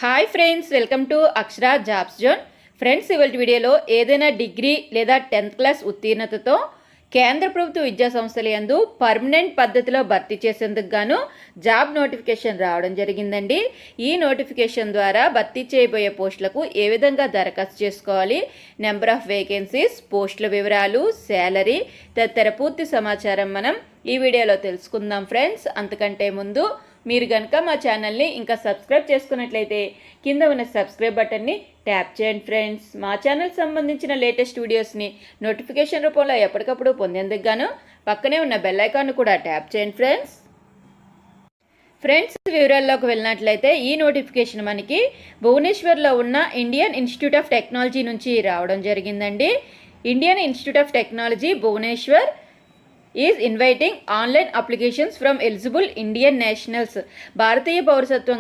Hi friends, welcome to Akshara jobs zone. Friends, ఇవాళ వీడియోలో ఏదైనా డిగ్రీ లేదా 10th క్లాస్ ఉత్తీర్ణతతో కేంద్ర ప్రభుత్వ విద్యా సంస్థల యందు పర్మనెంట్ పద్ధతిలో భర్తీ చేసేందుకు గాను జాబ్ నోటిఫికేషన్ రావడం జరిగిందండి. ఈ నోటిఫికేషన్ ద్వారా భర్తీ చేయబోయే పోస్టులకు ఏ విధంగా దరఖాస్తు చేసుకోవాలి, నెంబర్ ఆఫ్ వేకెన్సీస్, పోస్టుల వివరాలు, శాలరీ తదితర పూర్తి సమాచారం మనం ఈ వీడియోలో తెలుసుకుందాం ఫ్రెండ్స్. అంతకంటే ముందు మీరు కనుక మా ఛానల్ని ఇంకా సబ్స్క్రైబ్ చేసుకున్నట్లయితే కింద ఉన్న సబ్స్క్రైబ్ బటన్ని ట్యాప్ చేయండి ఫ్రెండ్స్. మా ఛానల్ సంబంధించిన లేటెస్ట్ వీడియోస్ని నోటిఫికేషన్ రూపంలో ఎప్పటికప్పుడు పొందేందుకు గాను పక్కనే ఉన్న బెల్ ఐకాన్ను కూడా ట్యాప్ చేయండి ఫ్రెండ్స్, వివరాల్లోకి వెళ్ళినట్లయితే ఈ నోటిఫికేషన్ మనకి భువనేశ్వర్లో ఉన్న ఇండియన్ ఇన్స్టిట్యూట్ ఆఫ్ టెక్నాలజీ నుంచి రావడం జరిగిందండి. Indian Institute of Technology Bhubaneswar is inviting online applications from eligible Indian nationals. భారతీయ పౌరసత్వం